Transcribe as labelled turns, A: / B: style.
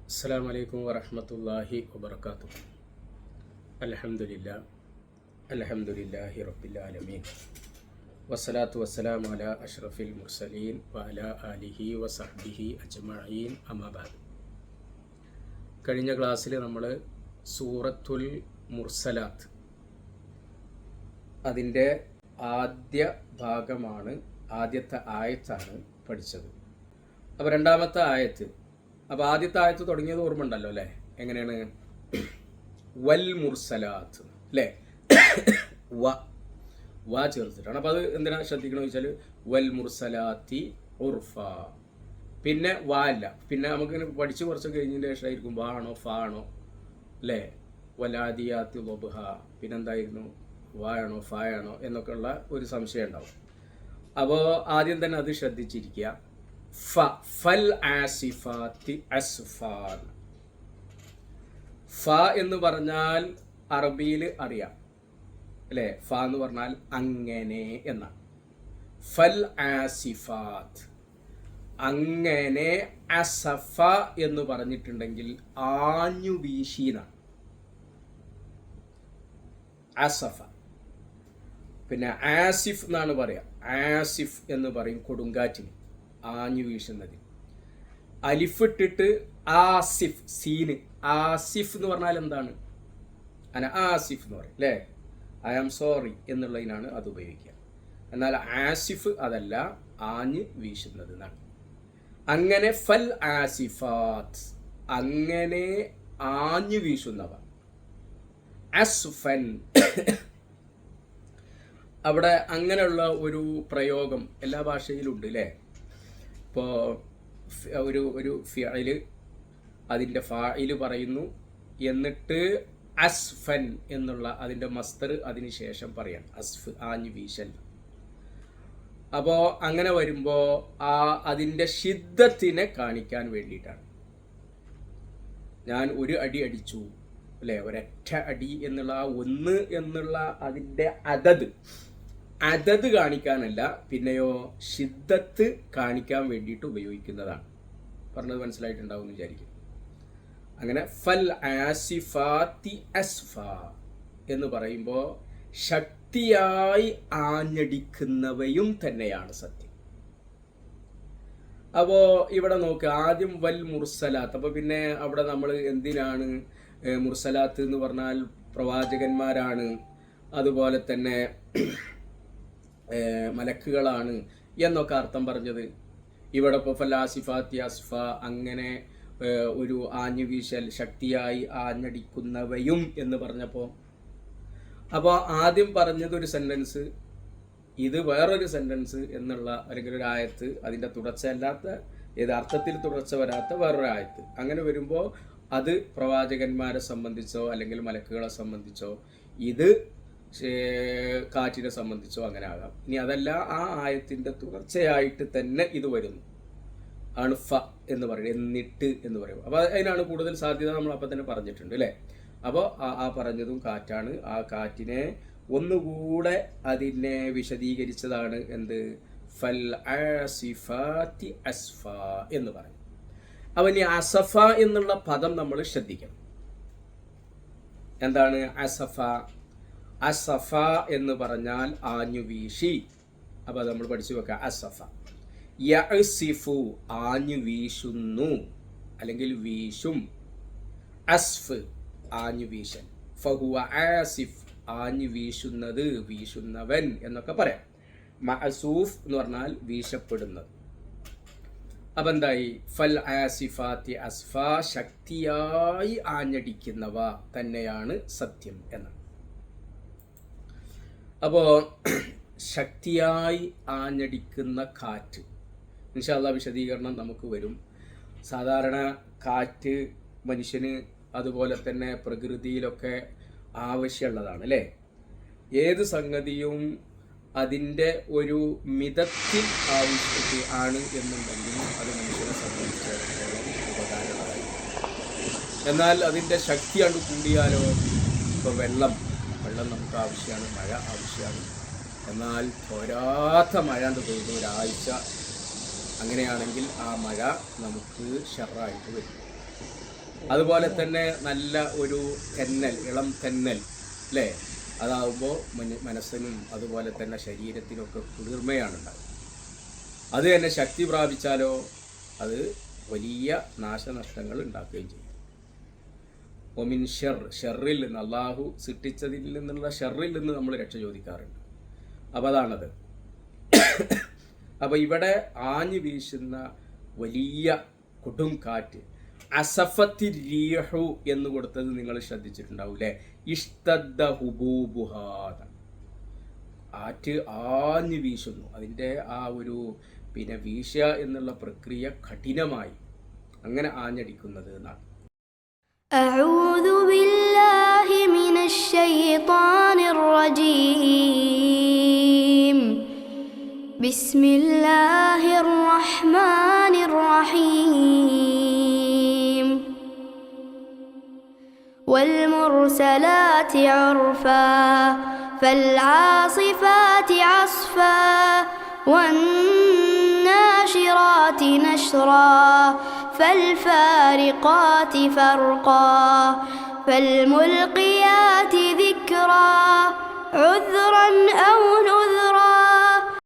A: അസ്സലാമു അലൈക്കും വറഹ്മത്തുള്ളാഹി വബറകാതുഹു. അൽഹംദുലില്ലാഹി റബ്ബിൽ ആലമീൻ വസ്സലാത്തു വസ്സലാമു അലാ അഷ്റഫിൽ മുർസലീൻ വഅലാ ആലിഹി വസഹ്ബിഹി അജ്മഈൻ അമ്മാ ബഅദ്. കഴിഞ്ഞ ക്ലാസ്സിൽ നമ്മൾ സൂറത്തുൽ മുർസലാത്ത് അതിൻ്റെ ആദ്യ ഭാഗമാണ്, ആദ്യത്തെ ആയത്താണ് പഠിച്ചത്. അപ്പോൾ രണ്ടാമത്തെ ആയത്ത്, അപ്പോൾ ആദ്യത്തെ ആയത്ത് തുടങ്ങിയത് ഓർമ്മ ഉണ്ടല്ലോ അല്ലേ? എങ്ങനെയാണ്? വൽ മുർസലാത്ത് അല്ലേ? വ ചേർത്തിട്ടാണ്. അപ്പോൾ അത് എന്തിനാണ് ശ്രദ്ധിക്കണമെന്ന് വെച്ചാൽ വൽ മുർസലാത്തി ഉർഫ. പിന്നെ വ അല്ല, പിന്നെ നമുക്കിങ്ങനെ പഠിച്ച് കുറച്ച് കഴിഞ്ഞതിൻ്റെ ശേഷമായിരിക്കും വ ആണോ ഫ ആണോ അല്ലേ? വലാദിയാത്തി വബുഹ, പിന്നെന്തായിരുന്നു വ ആണോ ഫ ആണോ എന്നൊക്കെ ഉള്ള ഒരു സംശയം ഉണ്ടാവും. അപ്പോൾ ആദ്യം തന്നെ അത് ശ്രദ്ധിച്ചിരിക്കുക. ഫൽ ആസിഫാത്തി അസ്ഫാൻ. ഫ എന്ന് പറഞ്ഞാൽ അറബിയിൽ അറിയാം അല്ലേ? ഫ എന്ന് പറഞ്ഞാൽ അങ്ങനെ എന്നാണ്. ഫൽ ആസിഫാത്ത്, അങ്ങനെ. അസഫ എന്ന് പറഞ്ഞിട്ടുണ്ടെങ്കിൽ ആഞ്ഞു വീശീനാണ് അസഫ. പിന്നെ ആസിഫ് എന്നാണ് പറയാ. ആസിഫ് എന്ന് പറയും കൊടുങ്കാറ്റിന്, ആഞ്ഞു വീശുന്നത്. അലിഫിട്ടിട്ട് ആസിഫ്, സീന്. ആസിഫ് എന്ന് പറഞ്ഞാൽ എന്താണ്? അന ആസിഫ് എന്ന് പറയും അല്ലേ? ഐ ആം സോറി എന്നുള്ളതിനാണ് അത് ഉപയോഗിക്കുക. എന്നാൽ ആസിഫ് അതല്ല, ആഞ്ഞ് വീശുന്നത് എന്നാണ്. അങ്ങനെ ഫൽ ആസിഫാത്ത്, അങ്ങനെ ആഞ്ഞു വീശുന്നവ. അസ്ഫൻ, അവിടെ അങ്ങനെയുള്ള ഒരു പ്രയോഗം എല്ലാ ഭാഷയിലും ഉണ്ട് അല്ലേ? ഇപ്പോൾ ഒരു ഫിഅല്, അതിൻ്റെ ഫാഇല് പറയുന്നു, എന്നിട്ട് അസ്ഫൻ എന്നുള്ള അതിൻ്റെ മസ്തർ അതിന് ശേഷം പറയാം. അസ്ഫ്, ആഞ്ഞു വീശൽ. അപ്പോൾ അങ്ങനെ വരുമ്പോൾ അതിൻ്റെ ഷിദ്ദത്തിനെ കാണിക്കാൻ വേണ്ടിയിട്ടാണ്. ഞാൻ ഒരു അടി അടിച്ചു അല്ലേ? ഒരൊറ്റ അടി എന്നുള്ള ഒന്ന് എന്നുള്ള അതിൻ്റെ അതത് കാണിക്കാനല്ല, പിന്നെയോ ഷിദ്ദത്ത് കാണിക്കാൻ വേണ്ടിയിട്ട് ഉപയോഗിക്കുന്നതാണ്. പറഞ്ഞത് മനസ്സിലായിട്ടുണ്ടാവും എന്ന് വിചാരിക്കും. അങ്ങനെ ഫൽ ആസിഫാത്തി അസ്ഫ എന്ന് പറയുമ്പോൾ ശക്തിയായി ആഞ്ഞടിക്കുന്നവയും തന്നെയാണ് സത്യം. അപ്പോൾ ഇവിടെ നോക്ക്, ആദ്യം വൽ മുർസലാത്ത്. അപ്പോൾ പിന്നെ അവിടെ നമ്മൾ എന്തിനാണ് മുർസലാത്ത് എന്ന് പറഞ്ഞാൽ പ്രവാചകന്മാരാണ്, അതുപോലെ തന്നെ മലക്കുകളാണ് എന്നൊക്കെ അർത്ഥം പറഞ്ഞത്. ഇവിടെ ഇപ്പോൾ ഫലാസിഫാത്തി അസ്ഫ, അങ്ങനെ ഒരു ആഞ്ഞു വീശൽ, ശക്തിയായി ആഞ്ഞടിക്കുന്നവയും എന്ന് പറഞ്ഞപ്പോൾ, അപ്പോൾ ആദ്യം പറഞ്ഞത് ഒരു സെന്റൻസ്, ഇത് വേറൊരു സെന്റൻസ് എന്നുള്ള, അല്ലെങ്കിൽ ഒരു ആയത്ത്, അതിൻ്റെ തുടർച്ചയല്ലാത്ത, ഏത് അർത്ഥത്തിൽ തുടർച്ച വരാത്ത വേറൊരു ആയത്ത്. അങ്ങനെ വരുമ്പോൾ അത് പ്രവാചകന്മാരെ സംബന്ധിച്ചോ അല്ലെങ്കിൽ മലക്കുകളെ സംബന്ധിച്ചോ, ഇത് കാറ്റിനെ സംബന്ധിച്ചോ അങ്ങനെ ആകാം. ഇനി അതല്ല, ആ ആയത്തിൻ്റെ തുടർച്ചയായിട്ട് തന്നെ ഇത് വരുന്നു ആണ് ഫ എന്ന് പറയും, എന്നിട്ട് എന്ന് പറയും. അപ്പോൾ അതിനാണ് കൂടുതൽ സാധ്യത, നമ്മൾ അപ്പം തന്നെ പറഞ്ഞിട്ടുണ്ട് അല്ലേ? അപ്പോൾ ആ പറഞ്ഞതും കാറ്റാണ്. ആ കാറ്റിനെ ഒന്നുകൂടെ അതിനെ വിശദീകരിച്ചതാണ് എന്ത്? ഫൽ ആസിഫാത്തി അസ്ഫ എന്ന് പറയും. അപ്പോൾ ഇനി അസഫ എന്നുള്ള പദം നമ്മൾ ശ്രദ്ധിക്കണം. എന്താണ് അസഫ? അസഫ എന്ന് പറഞ്ഞാൽ ആഞ്ഞു വീശി. അപ്പോൾ അത് നമ്മൾ പഠിച്ചു വെക്കാം. അസഫ യഅസിഫു, ആഞ്ഞു വീശുന്നു അല്ലെങ്കിൽ വീശും. അസ്ഫ്, ആഞ്ഞു വീശൽ. ഫഹുവ ആസിഫ്, ആഞ്ഞു വീശുന്നത്, വീശുന്നവൻ എന്നൊക്കെ പറയാം. മഅസൂഫ് എന്ന് പറഞ്ഞാൽ വീശപ്പെടുന്നത്. അപ്പം എന്തായി? ഫൽ ആസിഫാത്തി അസ്ഫ, ശക്തിയായി ആഞ്ഞടിക്കുന്നവ തന്നെയാണ് സത്യം എന്നാണ്. അപ്പോൾ ശക്തിയായി ആഞ്ഞടിക്കുന്ന കാറ്റ്, ഇൻഷാ അല്ലാഹ് വിശദീകരണം നമുക്ക് വരും. സാധാരണ കാറ്റ് മനുഷ്യന് അതുപോലെ തന്നെ പ്രകൃതിയിലൊക്കെ ആവശ്യമുള്ളതാണ് അല്ലേ? ഏത് സംഗതിയും അതിൻ്റെ ഒരു മിതത്തിൽ ആവശ്യത്തിൽ ആണ് എന്നുണ്ടെങ്കിൽ അത് മനുഷ്യനെ സംബന്ധിച്ചിടത്തോളം ഉപകാരമായി. എന്നാൽ അതിൻ്റെ ശക്തി കണ്ടു കൂടിയാലോ, ഇപ്പോൾ വെള്ളം നമുക്ക് ആവശ്യമാണ്, മഴ ആവശ്യമാണ്. എന്നാൽ പോരാത്ത മഴ എന്ന് പെയ്യുന്നു ഒരാഴ്ച, അങ്ങനെയാണെങ്കിൽ ആ മഴ നമുക്ക് ഷർറായിട്ട് വരും. അതുപോലെ തന്നെ നല്ല ഒരു തെന്നൽ, ഇളം തെന്നൽ അല്ലേ, അതാവുമ്പോൾ മനസ്സിനും അതുപോലെ തന്നെ ശരീരത്തിനൊക്കെ കുളിർമയാണ് ഉണ്ടാകുക. അത് തന്നെ ശക്തി പ്രാപിച്ചാലോ അത് വലിയ നാശനഷ്ടങ്ങൾ ഉണ്ടാക്കുകയും ചെയ്യും. ഒമിൻ ഷെറിൽ നിന്ന്, അള്ളാഹു സൃഷ്ടിച്ചതിൽ നിന്നുള്ള ഷെറിൽ നിന്ന് നമ്മൾ രക്ഷ ചോദിക്കാറുണ്ട്. അപ്പോൾ അതാണത്. അപ്പോൾ ഇവിടെ ആഞ്ഞു വീശുന്ന വലിയ കൊടും കാറ്റ്, അസഫത്തി റീഹു എന്ന് കൊടുത്തത് നിങ്ങൾ ശ്രദ്ധിച്ചിട്ടുണ്ടാവൂലേ. ഇഷ്തദ്ദ ഹുബൂബുഹാദ, ആറ്റ് ആഞ്ഞു വീശുന്നു. അതിൻ്റെ ആ ഒരു വീശുക എന്നുള്ള പ്രക്രിയ കഠിനമായി അങ്ങനെ ആഞ്ഞടിക്കുന്നത് എന്നാണ്.
B: أعوذ بالله من الشيطان الرجيم. بسم الله الرحمن الرحيم. والمرسلات عرفا فالعاصفات عصفا والناشرات نشرا فالفارقات فرقا فالملقيات ذكرا عذرا أو نذرا